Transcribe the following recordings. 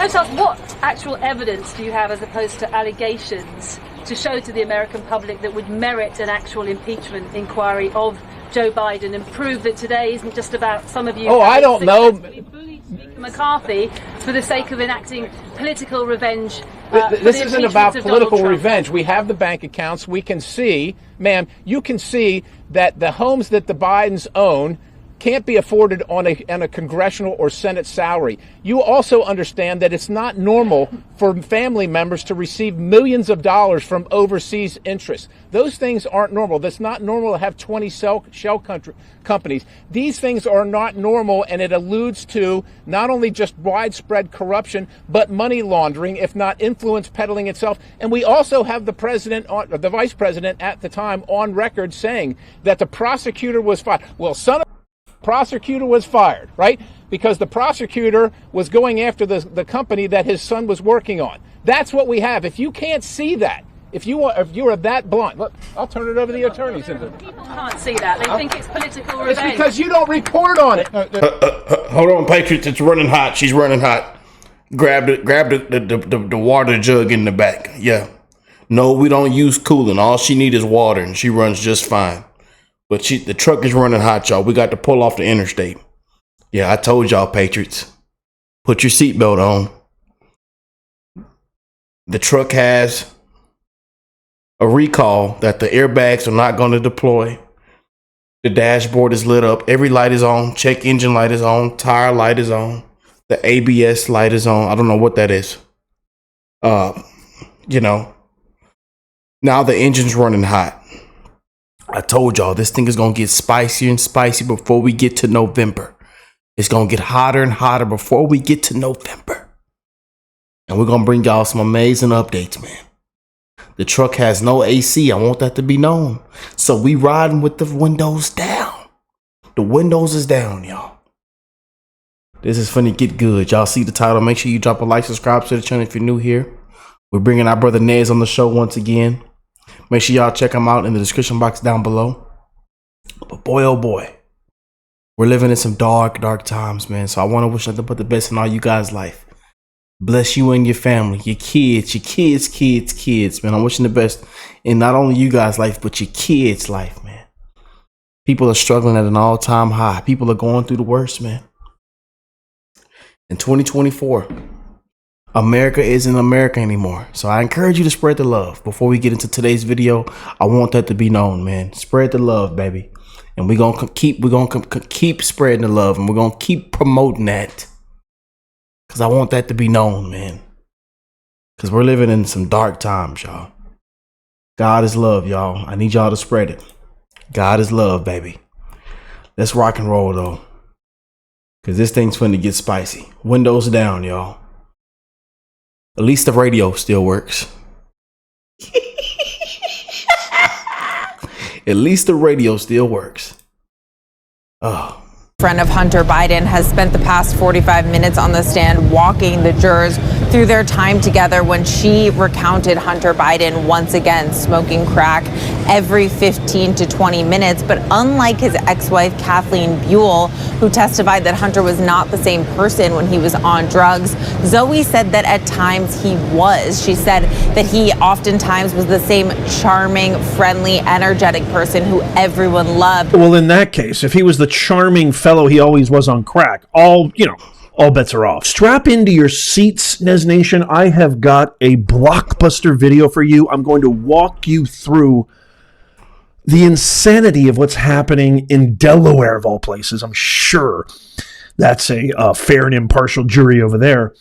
Tell us, what actual evidence do you have as opposed to allegations to show to the American public that would merit an actual impeachment inquiry of Joe Biden and prove that today isn't just about some of you? Oh, I don't know. Bullied Speaker McCarthy for the sake of enacting political revenge. This isn't about political revenge. We have the bank accounts. We can see, ma'am, you can see that the homes that the Bidens own can't be afforded on a congressional or Senate salary. You also understand that it's not normal for family members to receive millions of dollars from overseas interests. Those things aren't normal. That's not normal to have 20 shell companies. These things are not normal, and it alludes to not only just widespread corruption, but money laundering, if not influence peddling itself. And we also have the president, the vice president at the time, on record saying that the prosecutor was fired. Well, prosecutor was fired, right? Because the prosecutor was going after the company that his son was working on. That's what we have. If you can't see that, if you are that blunt, look, I'll turn it over to the attorneys. People can't see that. They think it's political revenge. It's because you don't report on it. Hold on, Patriots. It's running hot. She's running hot. Grab the water jug in the back. Yeah. No, we don't use coolant. All she needs is water, and she runs just fine. But the truck is running hot, y'all. We got to pull off the interstate. Yeah, I told y'all, Patriots. Put your seatbelt on. The truck has a recall that the airbags are not going to deploy. The dashboard is lit up. Every light is on. Check engine light is on. Tire light is on. The ABS light is on. I don't know what that is. Now the engine's running hot. I told y'all this thing is going to get spicier and spicier before we get to November. It's going to get hotter and hotter before we get to November. And we're going to bring y'all some amazing updates, man. The truck has no AC. I want that to be known. So we riding with the windows down. The windows is down, y'all. This is finna get good. Y'all see the title. Make sure you drop a like, subscribe to the channel if you're new here. We're bringing our brother Nez on the show once again. Make sure y'all check him out in the description box down below. But boy, oh boy, we're living in some dark, dark times, man. So I want to wish nothing but the best in all you guys' life. Bless you and your family, your kids, man. I'm wishing the best in not only you guys' life, but your kids' life, man. People are struggling at an all-time high. People are going through the worst, man. In 2024, America isn't America anymore. So I encourage you to spread the love. Before we get into today's video, I want that to be known, man. Spread the love, baby. And we're going to keep spreading the love, and we're going to keep promoting that. Cuz I want that to be known, man. Cuz we're living in some dark times, y'all. God is love, y'all. I need y'all to spread it. God is love, baby. Let's rock and roll though. Cuz this thing's finna get spicy. Windows down, y'all. At least the radio still works. At least the radio still works. Oh. Friend of Hunter Biden has spent the past 45 minutes on the stand walking the jurors through their time together when she recounted Hunter Biden once again smoking crack every 15 to 20 minutes. But unlike his ex-wife, Kathleen Buell, who testified that Hunter was not the same person when he was on drugs, Zoe said that at times he was. She said that he oftentimes was the same charming, friendly, energetic person who everyone loved. Well, in that case, if he was the charming fellow he always was on crack, all bets are off. Strap into your seats, Nez Nation. I have got a blockbuster video for you. I'm going to walk you through the insanity of what's happening in Delaware, of all places. I'm sure that's a fair and impartial jury over there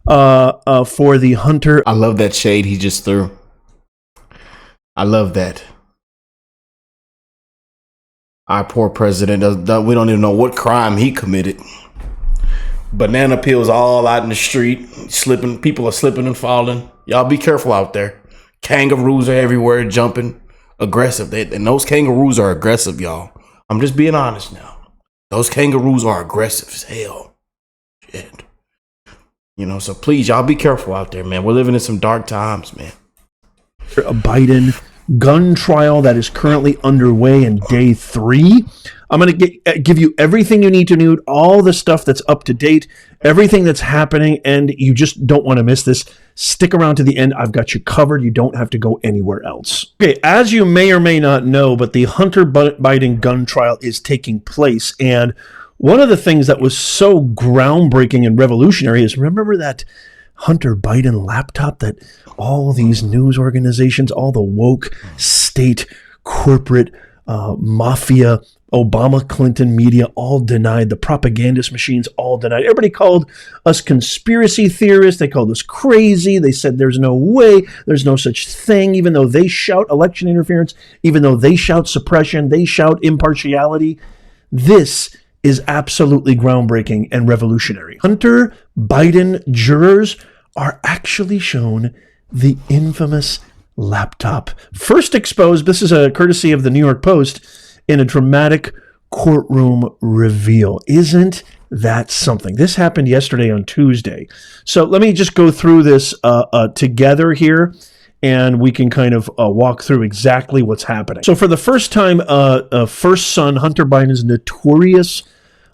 for the Hunter. I love that shade he just threw. I love that. Our poor president, we don't even know what crime he committed. Banana peels all out in the street, slipping. People are slipping and falling. Y'all be careful out there. Kangaroos are everywhere, jumping, aggressive. And those kangaroos are aggressive, y'all. I'm just being honest now. Those kangaroos are aggressive as hell. Shit. So please, y'all be careful out there, man. We're living in some dark times, man. Biden gun trial that is currently underway in day 3. I'm going to give you everything you need to know, all the stuff that's up to date, everything that's happening, and you just don't want to miss this. Stick around to the end. I've got you covered. You don't have to go anywhere else. Okay, as you may or may not know, but the Hunter Biden gun trial is taking place, and one of the things that was so groundbreaking and revolutionary is, remember that Hunter Biden laptop that all these news organizations, all the woke state corporate mafia, Obama, Clinton media all denied, the propagandist machines all denied. Everybody called us conspiracy theorists. They called us crazy. They said there's no way, there's no such thing, even though they shout election interference, even though they shout suppression, they shout impartiality. This is absolutely groundbreaking and revolutionary. Hunter Biden jurors are actually shown the infamous laptop. First exposed, this is a courtesy of the New York Post, in a dramatic courtroom reveal. Isn't that something? This happened yesterday on Tuesday. So let me just go through this together here, and we can kind of walk through exactly what's happening. So for the first time, first son, Hunter Biden's notorious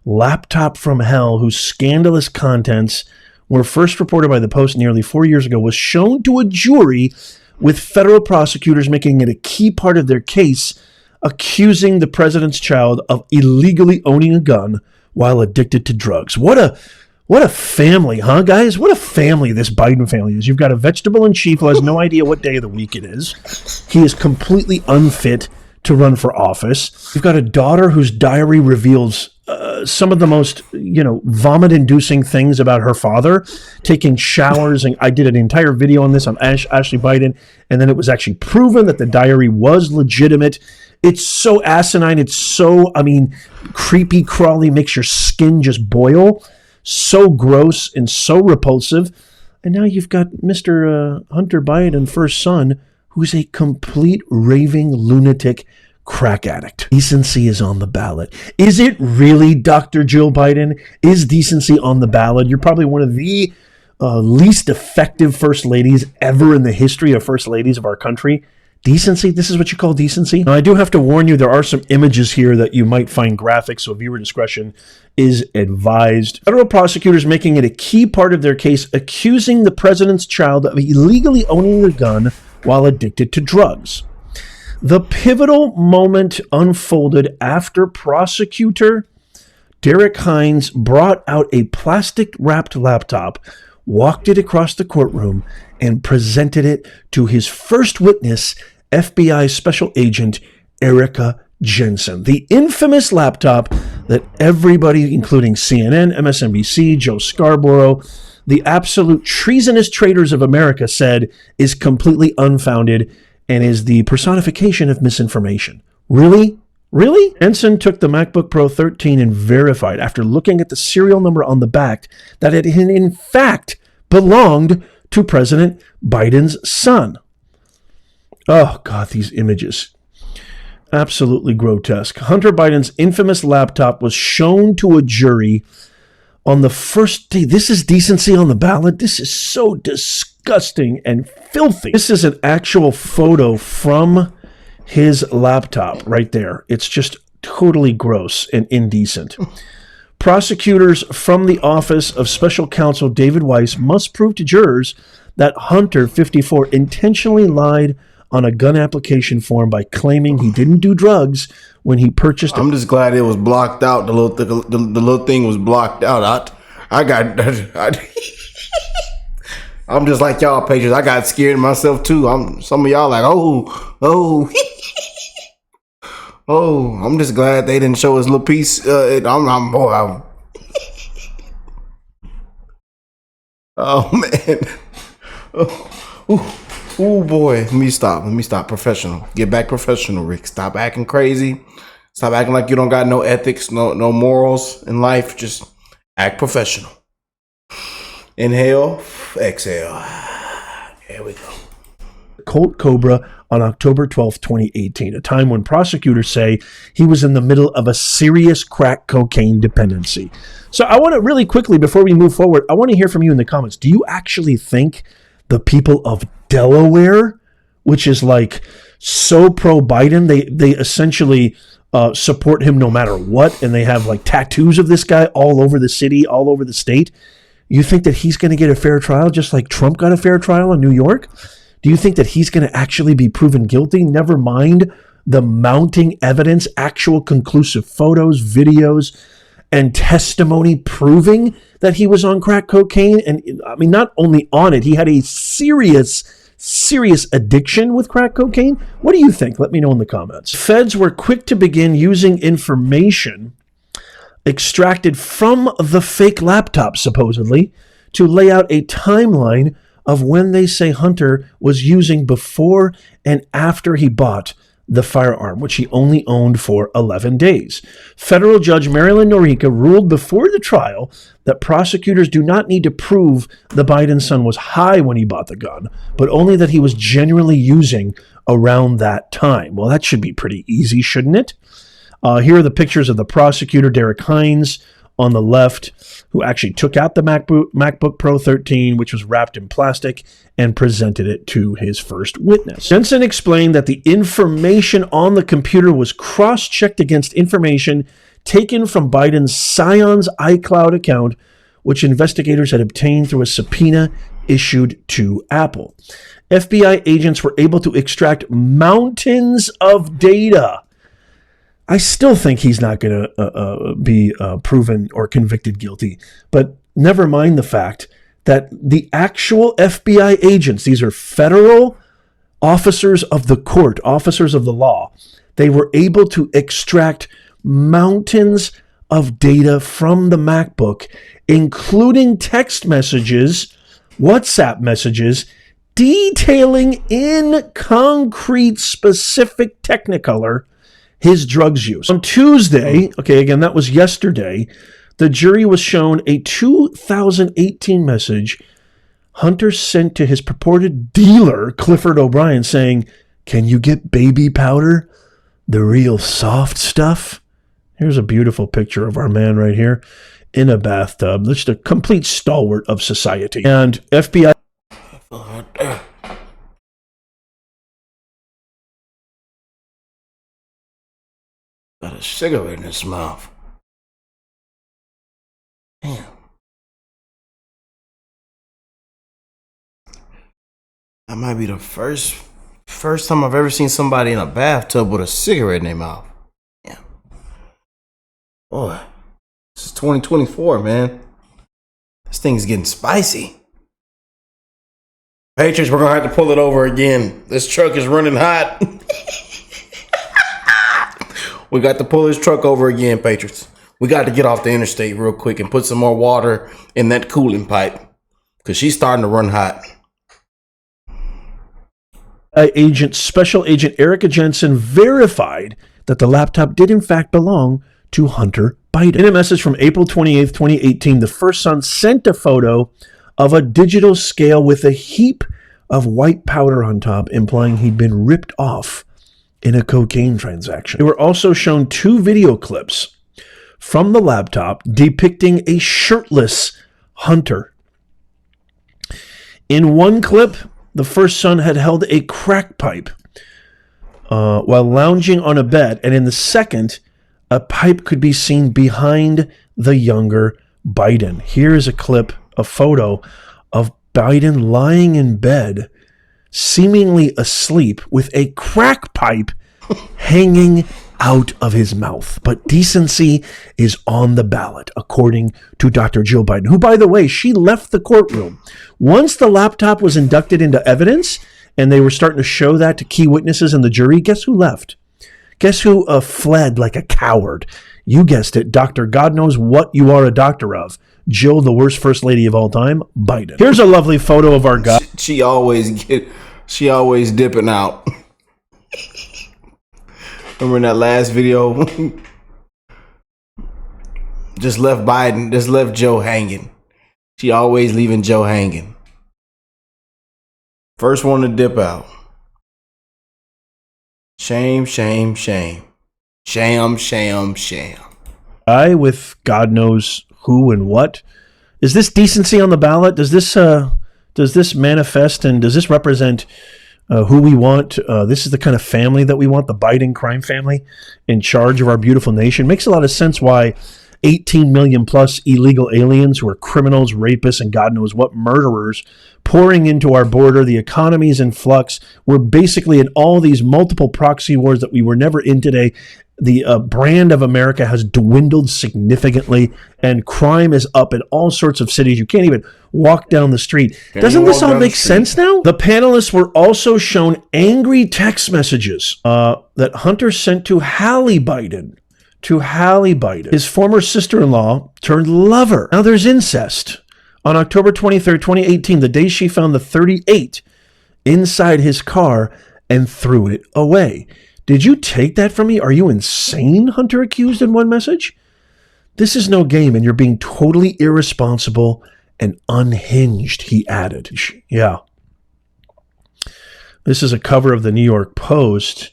laptop from hell, whose scandalous contents were first reported by the Post nearly 4 years ago, was shown to a jury, with federal prosecutors making it a key part of their case, accusing the president's child of illegally owning a gun while addicted to drugs. What a family, huh, guys? What a family this Biden family is. You've got a vegetable in chief who has no idea what day of the week it is. He is completely unfit to run for office. You've got a daughter whose diary reveals some of the most, vomit-inducing things about her father, taking showers. And I did an entire video on this on Ashley Biden, and then it was actually proven that the diary was legitimate. It's so asinine. It's so, creepy, crawly, makes your skin just boil. So gross and so repulsive. And now you've got Mr. Hunter Biden, first son, who's a complete raving lunatic crack addict. Decency is on the ballot. Is it really, Dr. Jill Biden? Is decency on the ballot? You're probably one of the least effective first ladies ever in the history of first ladies of our country. Decency? This is what you call decency? Now, I do have to warn you, there are some images here that you might find graphic, so viewer discretion is advised. Federal prosecutors making it a key part of their case, accusing the president's child of illegally owning a gun while addicted to drugs. The pivotal moment unfolded after prosecutor Derek Hines brought out a plastic-wrapped laptop, walked it across the courtroom, and presented it to his first witness, FBI Special Agent Erica Jensen. The infamous laptop that everybody, including CNN, MSNBC, Joe Scarborough, the absolute treasonous traitors of America, said is completely unfounded and is the personification of misinformation. Really? Really? Jensen took the MacBook Pro 13 and verified, after looking at the serial number on the back, that it had in fact belonged to President Biden's son. Oh, God, these images. Absolutely grotesque. Hunter Biden's infamous laptop was shown to a jury on the first day. This is decency on the ballot. This is so disgusting and filthy. This is an actual photo from his laptop right there. It's just totally gross and indecent. Prosecutors from the Office of Special Counsel David Weiss must prove to jurors that Hunter, 54, intentionally lied on a gun application form by claiming he didn't do drugs when he purchased. I'm just glad it was blocked out. The little thing was blocked out. I'm just like y'all, patriots. I got scared myself too. Some of y'all like, oh. I'm just glad they didn't show us a little piece. Oh man. Oh boy. Let me stop. Professional. Get back professional, Rick. Stop acting crazy. Stop acting like you don't got no ethics, no morals in life. Just act professional. Inhale, exhale. Here we go. Colt Cobra on October 12, 2018, a time when prosecutors say he was in the middle of a serious crack cocaine dependency. So I want to really quickly, before we move forward, I want to hear from you in the comments. Do you actually think the people of Delaware which is like so pro-Biden. They essentially support him no matter what, and they have like tattoos of this guy all over the city, all over the state. You think that he's going to get a fair trial just like Trump got a fair trial in New York? Do you think that he's going to actually be proven guilty? Never mind the mounting evidence, actual conclusive photos, videos, and testimony proving that he was on crack cocaine. And I mean, not only on it, he had a serious addiction with crack cocaine. What do you think? Let me know in the comments. Feds were quick to begin using information extracted from the fake laptop, supposedly, to lay out a timeline of when they say Hunter was using before and after he bought the firearm, which he only owned for 11 days. Federal Judge Marilyn Norica ruled before the trial that prosecutors do not need to prove the Biden son was high when he bought the gun, but only that he was genuinely using around that time. Well, that should be pretty easy, shouldn't it? Here are the pictures of the prosecutor, Derek Hines, on the left, who actually took out the MacBook Pro 13, which was wrapped in plastic, and presented it to his first witness. Jensen explained that the information on the computer was cross-checked against information taken from Biden's Scion's iCloud account, which investigators had obtained through a subpoena issued to Apple. FBI agents were able to extract mountains of data. I still think he's not going to be proven or convicted guilty, but never mind the fact that the actual FBI agents, these are federal officers of the court, officers of the law, they were able to extract mountains of data from the MacBook, including text messages, WhatsApp messages, detailing in concrete, specific Technicolor his drugs use. On Tuesday, okay, again, that was yesterday, the jury was shown a 2018 message Hunter sent to his purported dealer, Clifford O'Brien, saying, "Can you get baby powder? The real soft stuff?" Here's a beautiful picture of our man right here in a bathtub. Just a complete stalwart of society. And FBI... Got a cigarette in his mouth. Damn. That might be the first time I've ever seen somebody in a bathtub with a cigarette in their mouth. Yeah. Boy, this is 2024, man. This thing's getting spicy. Patriots, we're gonna have to pull it over again. This truck is running hot. We got to pull this truck over again, Patriots. We got to get off the interstate real quick and put some more water in that cooling pipe because she's starting to run hot. Special Agent Erica Jensen verified that the laptop did in fact belong to Hunter Biden. In a message from April 28th, 2018, the first son sent a photo of a digital scale with a heap of white powder on top, implying he'd been ripped off in a cocaine transaction. They were also shown 2 video clips from the laptop depicting a shirtless Hunter. In one clip, the first son had held a crack pipe while lounging on a bed, and in the second, a pipe could be seen behind the younger Biden. Here is a clip, a photo of Biden lying in bed, seemingly asleep, with a crack pipe hanging out of his mouth. But decency is on the ballot, according to Dr. Jill Biden, who, by the way, she left the courtroom. Once the laptop was inducted into evidence and they were starting to show that to key witnesses and the jury, guess who left? Guess who fled like a coward? You guessed it, Dr. God knows what you are a doctor of. Jill, the worst first lady of all time, Biden. Here's a lovely photo of our guy. She always dipping out. Remember in that last video? just left Joe hanging. She always leaving Joe hanging. First one to dip out. Shame, shame, shame. Sham, sham, sham. I with God knows who and what. Is this decency on the ballot? Does this manifest and does this represent who we want. This is the kind of family that we want, the Biden crime family in charge of our beautiful nation. Makes a lot of sense why 18 million plus illegal aliens who are criminals, rapists, and God knows what murderers pouring into our border. The economy is in flux. We're basically in all these multiple proxy wars that we were never in today. The brand of America has dwindled significantly, and crime is up in all sorts of cities. You can't even walk down the street. Doesn't this all make sense now? The panelists were also shown angry text messages that Hunter sent to Hallie Biden. His former sister-in-law turned lover. Now there's incest. On October 23rd, 2018, the day she found the .38 inside his car and threw it away. Did you take that from me? Are you insane? Hunter accused in one message. This is no game, and you're being totally irresponsible and unhinged, he added. Yeah. This is a cover of the New York Post.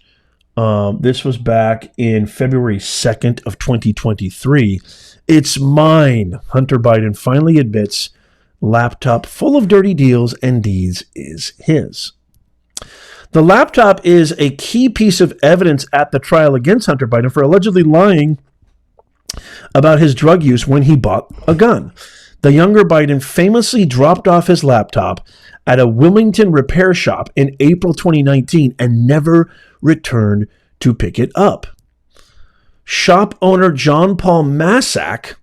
This was back in February 2nd of 2023. It's mine. Hunter Biden finally admits laptop full of dirty deals and deeds is his. The laptop is a key piece of evidence at the trial against Hunter Biden for allegedly lying about his drug use when he bought a gun. The younger Biden famously dropped off his laptop at a Wilmington repair shop in April 2019 and never returned to pick it up. Shop owner John Paul Mac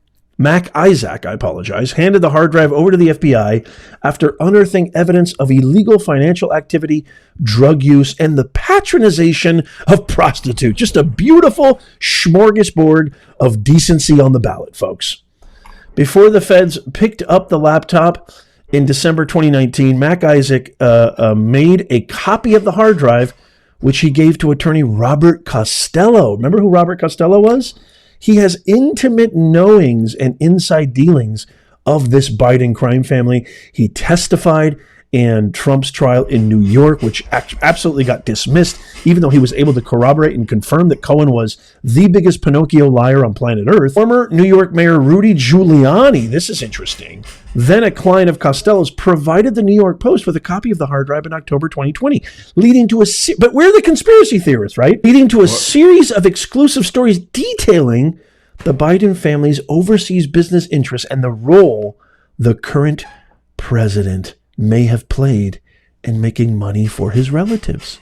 Isaac, handed the hard drive over to the FBI after unearthing evidence of illegal financial activity, drug use, and the patronization of prostitutes. Just a beautiful smorgasbord of decency on the ballot, folks. Before the feds picked up the laptop in December 2019, Mac Isaac made a copy of the hard drive, which he gave to attorney Robert Costello. Remember who Robert Costello was? He has intimate knowings and inside dealings of this Biden crime family. He testified in Trump's trial in New York, which absolutely got dismissed, even though he was able to corroborate and confirm that Cohen was the biggest Pinocchio liar on planet Earth. Former New York Mayor Rudy Giuliani, this is interesting, then a client of Costello's, provided the New York Post with a copy of the hard drive in October 2020, leading to but we're the conspiracy theorists, right? Leading to a series of exclusive stories detailing the Biden family's overseas business interests and the role the current president may have played in making money for his relatives.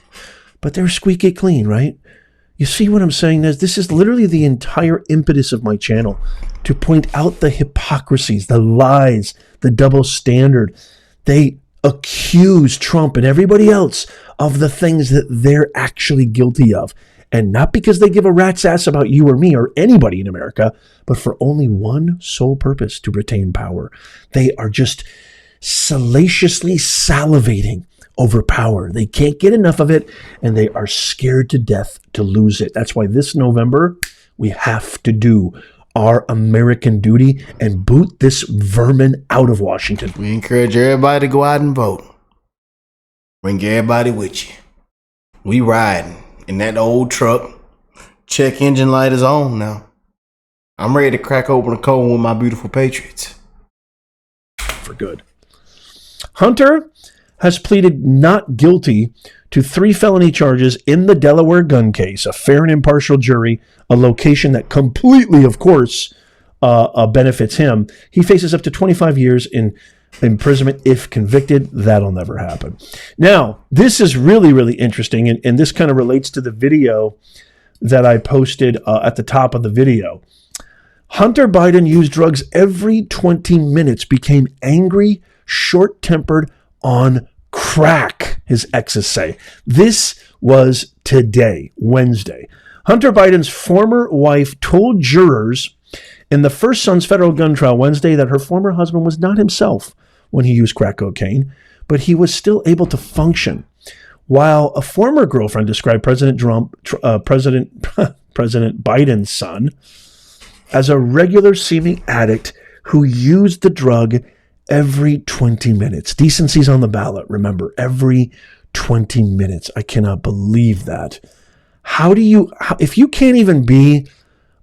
But they're squeaky clean, right? You see what I'm saying? This is literally the entire impetus of my channel, to point out the hypocrisies, the lies, the double standard. They accuse Trump and everybody else of the things that they're actually guilty of. And not because they give a rat's ass about you or me or anybody in America, but for only one sole purpose: to retain power. They are just salaciously salivating over power. They can't get enough of it, and they are scared to death to lose it. That's why this November, we have to do our American duty and boot this vermin out of Washington. We encourage everybody to go out and vote. Bring everybody with you. We riding in that old truck. Check engine light is on now. I'm ready to crack open a cold with my beautiful patriots. For good. Hunter has pleaded not guilty to 3 felony charges in the Delaware gun case, a fair and impartial jury, a location that completely, of course, benefits him. He faces up to 25 years in imprisonment if convicted. That'll never happen. Now, this is really, really interesting, and this kind of relates to the video that I posted at the top of the video. Hunter Biden used drugs every 20 minutes, became angry, short-tempered, on crack, his exes say. This was today, Wednesday. Hunter Biden's former wife told jurors in the first son's federal gun trial Wednesday that her former husband was not himself when he used crack cocaine, but he was still able to function. While a former girlfriend described President Biden's son as a regular seeming addict who used the drug every 20 minutes. Decency's on the ballot, remember, every 20 minutes. I cannot believe that. If you can't even be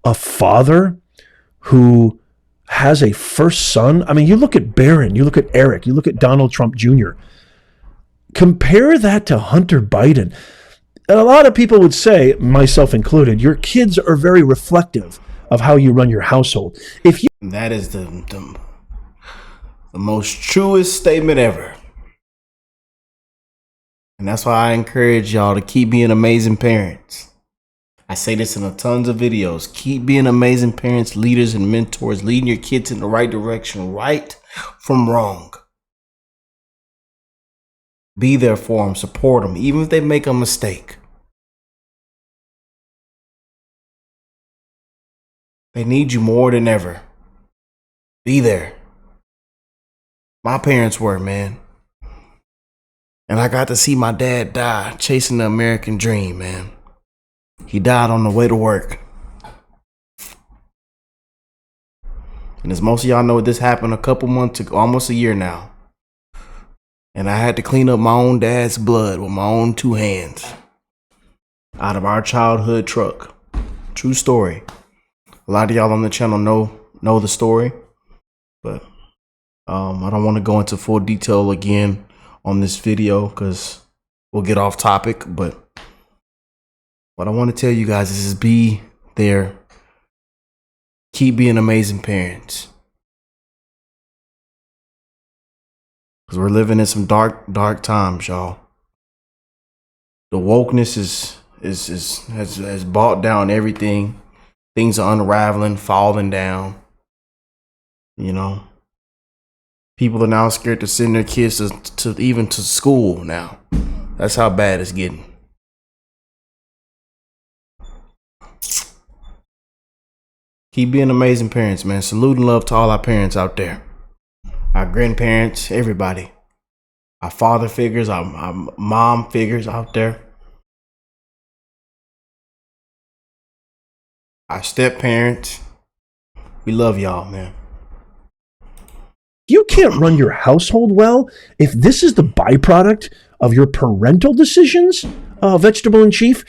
a father who has a first son, I mean, you look at Barron, you look at Eric, you look at Donald Trump Jr. Compare that to Hunter Biden. And a lot of people would say, myself included, your kids are very reflective of how you run your household. If you That is the most truest statement ever. And that's why I encourage y'all to keep being amazing parents. I say this in tons of videos. Keep being amazing parents, leaders, and mentors, leading your kids in the right direction, right from wrong. Be there for them, support them, even if they make a mistake. They need you more than ever. Be there. My parents were, man. And I got to see my dad die chasing the American dream, man. He died on the way to work. And as most of y'all know, this happened a couple months ago, almost a year now. And I had to clean up my own dad's blood with my own 2 hands out of our childhood truck. True story. A lot of y'all on the channel know the story, but I don't want to go into full detail again on this video because we'll get off topic. But what I want to tell you guys is be there. Keep being amazing parents. Because we're living in some dark times, y'all. The wokeness has bought down everything. Things are unraveling, falling down. You know, people are now scared to send their kids to school now. That's how bad it's getting. Keep being amazing parents, man. Salute and love to all our parents out there. Our grandparents, everybody. Our father figures, our mom figures out there. Our step parents. We love y'all, man. You can't run your household well if this is the byproduct of your parental decisions, vegetable in chief.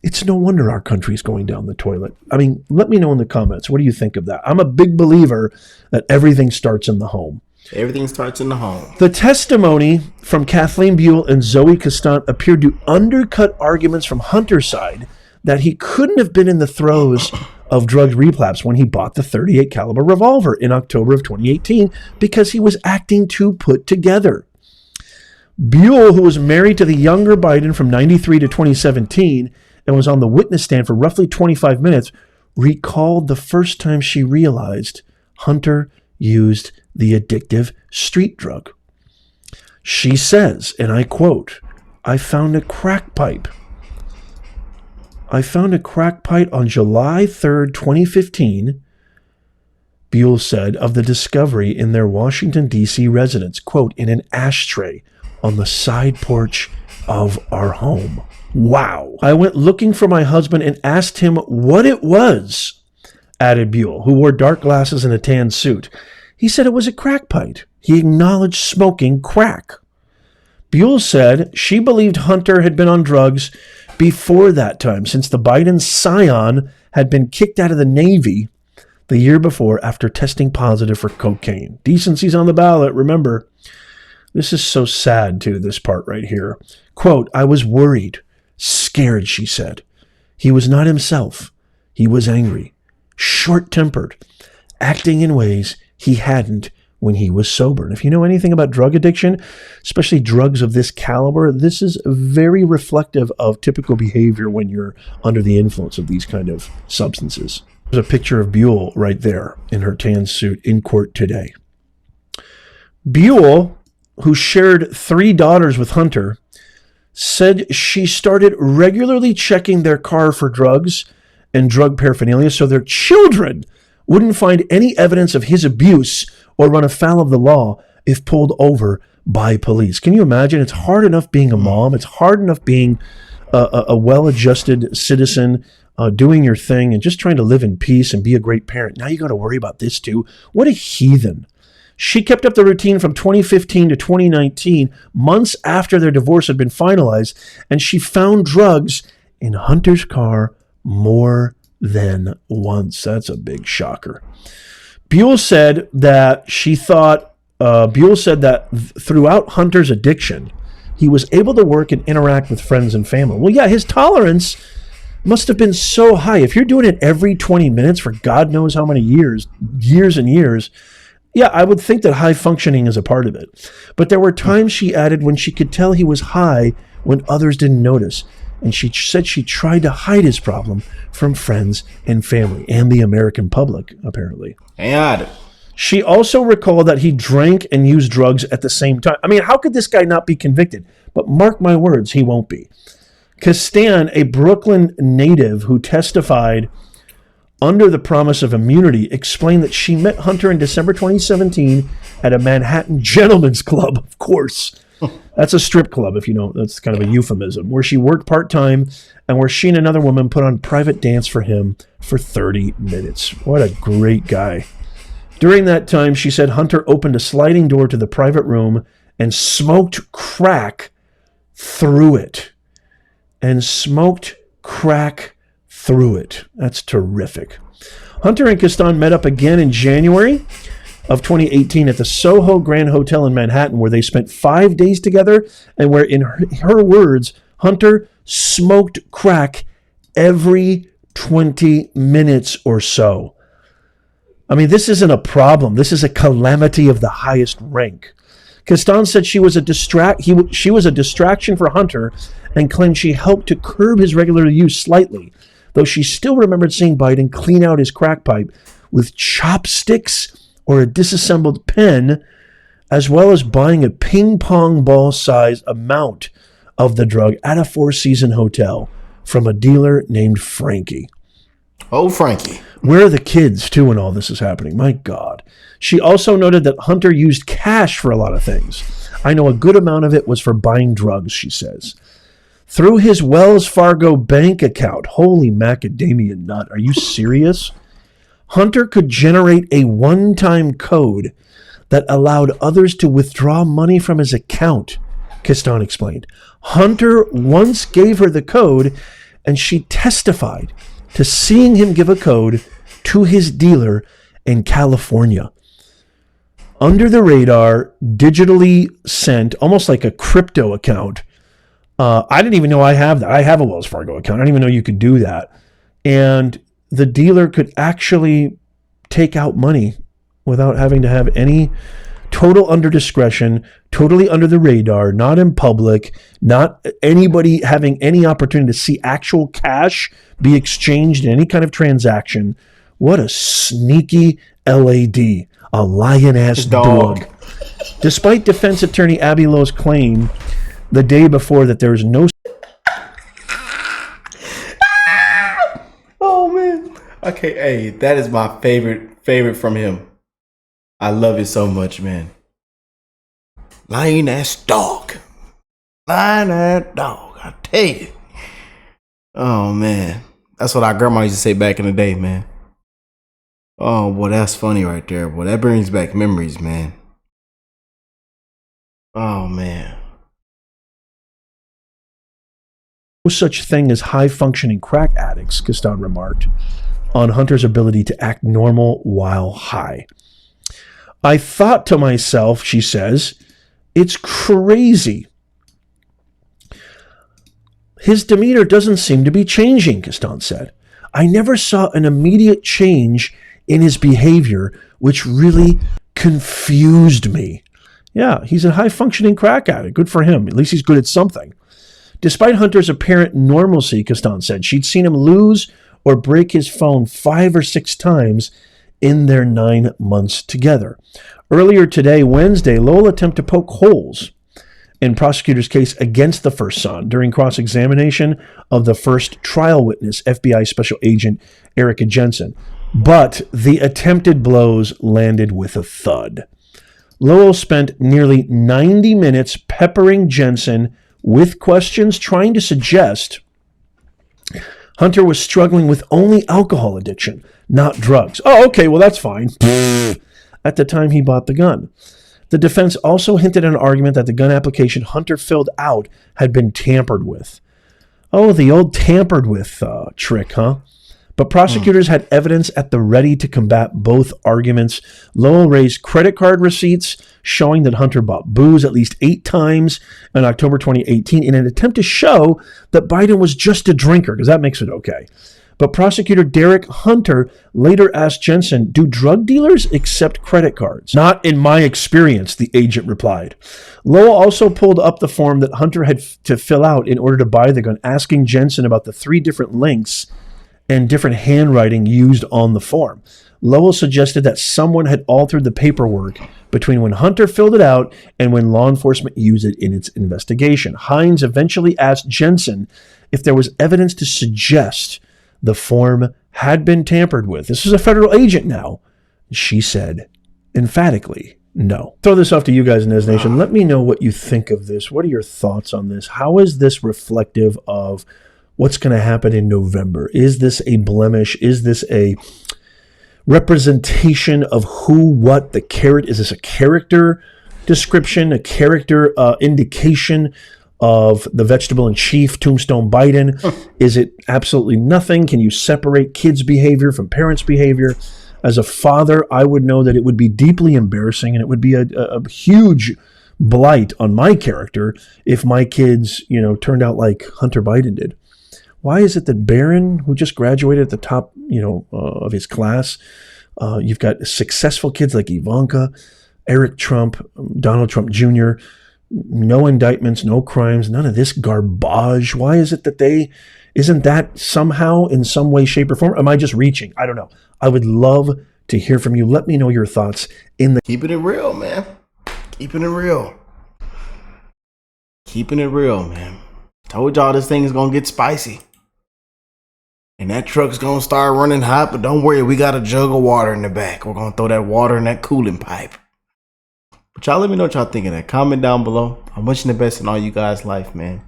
It's no wonder our country's going down the toilet. I mean, let me know in the comments. What do you think of that? I'm a big believer that everything starts in the home. Everything starts in the home. The testimony from Kathleen Buell and Zoe Castant appeared to undercut arguments from Hunter's side that he couldn't have been in the throes of drug relapse when he bought the .38 caliber revolver in October of 2018 because he was acting too put together. Buell, who was married to the younger Biden from 93 to 2017 and was on the witness stand for roughly 25 minutes, recalled the first time she realized Hunter used the addictive street drug. She says, and I quote, "I found a crack pipe. I found a crack pipe on July 3rd, 2015, Buell said of the discovery in their Washington, D.C. residence, quote, in an ashtray on the side porch of our home. Wow. I went looking for my husband and asked him what it was," added Buell, who wore dark glasses and a tan suit. He said it was a crack pipe. He acknowledged smoking crack. Buell said she believed Hunter had been on drugs before that time, since the Biden scion had been kicked out of the Navy the year before after testing positive for cocaine. Decency's on the ballot, remember. This is so sad, too, this part right here. Quote, "I was worried, scared," she said. "He was not himself. He was angry, short-tempered, acting in ways he hadn't when he was sober." And if you know anything about drug addiction, especially drugs of this caliber, this is very reflective of typical behavior when you're under the influence of these kind of substances. There's a picture of Buell right there in her tan suit in court today. Buell, who shared 3 daughters with Hunter, said she started regularly checking their car for drugs and drug paraphernalia so their children wouldn't find any evidence of his abuse or run afoul of the law if pulled over by police. Can you imagine? It's hard enough being a mom. It's hard enough being a well-adjusted citizen, doing your thing and just trying to live in peace and be a great parent. Now you got to worry about this too. What a heathen. She kept up the routine from 2015 to 2019, months after their divorce had been finalized, and she found drugs in Hunter's car more than once. That's a big shocker. Buell said that throughout Hunter's addiction, he was able to work and interact with friends and family. Well, yeah, his tolerance must have been so high. If you're doing it every 20 minutes for God knows how many years and years, yeah, I would think that high functioning is a part of it. But there were times, she added, when she could tell he was high when others didn't notice. And she said she tried to hide his problem from friends and family and the American public, apparently. And she also recalled that he drank and used drugs at the same time. I mean, how could this guy not be convicted? But mark my words, he won't be. Castan, a Brooklyn native who testified under the promise of immunity, explained that she met Hunter in December 2017 at a Manhattan gentleman's club, of course. That's a strip club, if you know. That's kind of a euphemism, where she worked part-time and where she and another woman put on private dance for him for 30 minutes. What a great guy. During that time, she said Hunter opened a sliding door to the private room and smoked crack through it. That's terrific. Hunter and Castan met up again in January of 2018 at the Soho Grand Hotel in Manhattan, where they spent 5 days together and where, in her words, Hunter smoked crack every 20 minutes or so. I mean, this isn't a problem. This is a calamity of the highest rank. Castan said she was a distraction for Hunter and claimed she helped to curb his regular use slightly, though she still remembered seeing Biden clean out his crack pipe with chopsticks or a disassembled pen, as well as buying a ping pong ball size amount of the drug at a Four Seasons hotel from a dealer named Frankie. Oh, Frankie. Where are the kids, too, when all this is happening? My God. She also noted that Hunter used cash for a lot of things. I know a good amount of it was for buying drugs, she says. Through his Wells Fargo bank account. Holy macadamia nut. Are you serious? Hunter could generate a one-time code that allowed others to withdraw money from his account, Castan explained. Hunter once gave her the code, and she testified to seeing him give a code to his dealer in California. Under the radar, digitally sent, almost like a crypto account. I didn't even know I have that. I have a Wells Fargo account. I didn't even know you could do that. And the dealer could actually take out money without having to have any, total under discretion, totally under the radar, not in public, not anybody having any opportunity to see actual cash be exchanged in any kind of transaction. What a sneaky LAD, a lion-ass dog. Despite defense attorney Abby Lowe's claim the day before that there is no... Oh, man. Okay, hey, that is my favorite from him. I love it so much, man. Lion-ass dog. Lion-ass dog, I tell you. Oh, man. That's what our grandma used to say back in the day, man. Oh, boy, that's funny right there. Boy, that brings back memories, man. Oh, man. No such thing as high-functioning crack addicts, Castan remarked on Hunter's ability to act normal while high. I thought to myself, she says, it's crazy. His demeanor doesn't seem to be changing, Castan said. I never saw an immediate change in his behavior, which really confused me. Yeah, he's a high-functioning crack addict. Good for him. At least he's good at something. Despite Hunter's apparent normalcy, Castan said, she'd seen him lose or break his phone 5 or 6 times in their 9 months together. Earlier today, Wednesday, Lowell attempted to poke holes in prosecutor's case against the first son during cross-examination of the first trial witness, FBI Special Agent Erica Jensen. But the attempted blows landed with a thud. Lowell spent nearly 90 minutes peppering Jensen with questions trying to suggest Hunter was struggling with only alcohol addiction, not drugs. Oh, okay, well, that's fine. At the time he bought the gun. The defense also hinted at an argument that the gun application Hunter filled out had been tampered with. Oh, the old tampered with trick, huh? But prosecutors had evidence at the ready to combat both arguments. Lowell raised credit card receipts showing that Hunter bought booze at least 8 times in October 2018 in an attempt to show that Biden was just a drinker, because that makes it okay. But prosecutor Derek Hunter later asked Jensen, do drug dealers accept credit cards? Not in my experience, the agent replied. Lowell also pulled up the form that Hunter had to fill out in order to buy the gun, asking Jensen about the 3 different links and different handwriting used on the form. Lowell suggested that someone had altered the paperwork between when Hunter filled it out and when law enforcement used it in its investigation. Hines eventually asked Jensen if there was evidence to suggest the form had been tampered with. This is a federal agent now. She said emphatically no. Throw this off to you guys in Nez Nation. Let me know what you think of this. What are your thoughts on this? How is this reflective of what's going to happen in November? Is this a blemish? Is this a representation of who, what, the carrot? Is this a character description, a character indication of the vegetable in chief, Tombstone Biden? Is it absolutely nothing? Can you separate kids' behavior from parents' behavior? As a father, I would know that it would be deeply embarrassing, and it would be a huge blight on my character if my kids, turned out like Hunter Biden did. Why is it that Barron, who just graduated at the top, of his class, you've got successful kids like Ivanka, Eric Trump, Donald Trump Jr., no indictments, no crimes, none of this garbage. Why is it that isn't that somehow in some way, shape, or form? Am I just reaching? I don't know. I would love to hear from you. Let me know your thoughts in the... Keeping it real, man. Keeping it real. Keeping it real, man. Told y'all this thing is going to get spicy. And that truck's going to start running hot, but don't worry, we got a jug of water in the back. We're going to throw that water in that cooling pipe. But y'all let me know what y'all think of that. Comment down below. I'm wishing the best in all you guys' life, man.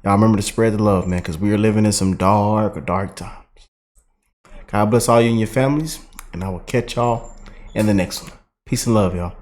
Y'all remember to spread the love, man, because we are living in some dark times. God bless all you and your families, and I will catch y'all in the next one. Peace and love, y'all.